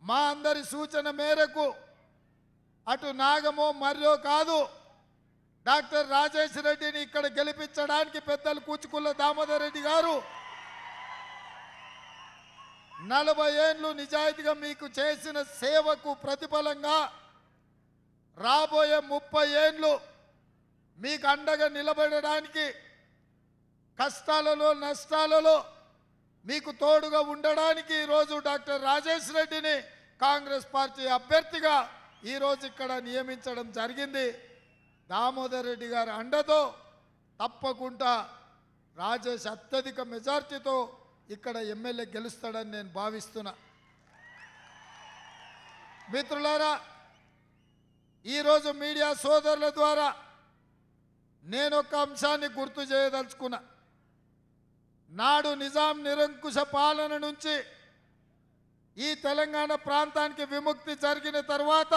మా అందరి సూచన మేరకు అటు నాగమో మర్రో కాదు, డాక్టర్ రాజేష్ రెడ్డిని ఇక్కడ గెలిపించడానికి పెద్దలు కూచుకుల్ల దామోదర్ రెడ్డి గారు 40 ఏళ్ళు నిజాయితీగా మీకు చేసిన సేవకు ప్రతిఫలంగా రాబోయే 30 ఏళ్ళు మీకు అండగా నిలబడడానికి, కష్టాలలో నష్టాలలో మీకు తోడుగా ఉండడానికి ఈరోజు డాక్టర్ రాజేష్ రెడ్డిని కాంగ్రెస్ పార్టీ అభ్యర్థిగా ఈరోజు ఇక్కడ నియమించడం జరిగింది. దామోదర్ రెడ్డి గారి అండతో తప్పకుండా రాజేష్ అత్యధిక మెజార్టీతో ఇక్కడ ఎమ్మెల్యే గెలుస్తాడని నేను భావిస్తున్నా. మిత్రులారా, ఈరోజు మీడియా సోదరుల ద్వారా నేను ఒక అంశాన్ని గుర్తు చేయదలుచుకున్నా. నాడు నిజాం నిరంకుశ పాలన నుంచి ఈ తెలంగాణ ప్రాంతానికి విముక్తి జరిగిన తర్వాత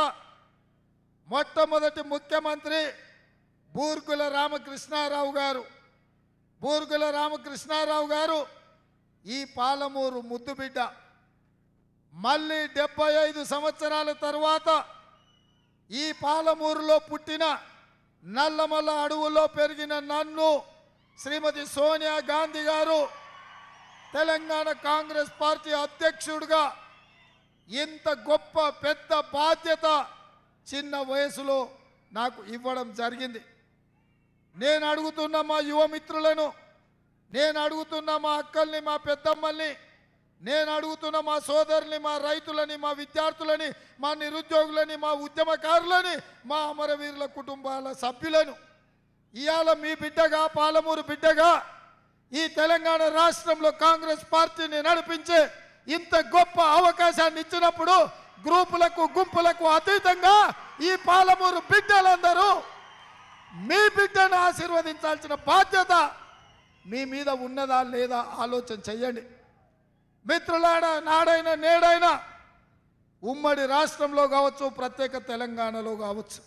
మొట్టమొదటి ముఖ్యమంత్రి బూర్గుల రామకృష్ణారావు గారు ఈ పాలమూరు ముద్దుబిడ్డ. మళ్ళీ 75 సంవత్సరాల తర్వాత ఈ పాలమూరులో పుట్టిన నల్లమల్ల అడవుల్లో పెరిగిన నన్ను శ్రీమతి సోనియా గాంధీ గారు తెలంగాణ కాంగ్రెస్ పార్టీ అధ్యక్షుడిగా ఇంత గొప్ప పెద్ద బాధ్యత చిన్న వయసులో నాకు ఇవ్వడం జరిగింది. నేను అడుగుతున్న మా యువ మిత్రులను, నేను అడుగుతున్న మా అక్కల్ని, మా పెద్దమ్మల్ని, నేను అడుగుతున్న మా సోదరుల్ని, మా రైతులని, మా విద్యార్థులని, మా నిరుద్యోగులని, మా ఉద్యమకారులని, మా అమరవీరుల కుటుంబాల సభ్యులను ఇవాళ మీ బిడ్డగా, పాలమూరు బిడ్డగా ఈ తెలంగాణ రాష్ట్రంలో కాంగ్రెస్ పార్టీని నడిపించే ఇంత గొప్ప అవకాశాన్ని ఇచ్చినప్పుడు గ్రూపులకు గుంపులకు అతీతంగా ఈ పాలమూరు బిడ్డలందరూ మీ బిడ్డను ఆశీర్వదించాల్సిన బాధ్యత మీ మీద ఉన్నదా లేదా ఆలోచన చెయ్యండి. మిత్రులారా, నాడైనా నేడైనా ఉమ్మడి రాష్ట్రంలో కావచ్చు, ప్రత్యేక తెలంగాణలో కావచ్చు,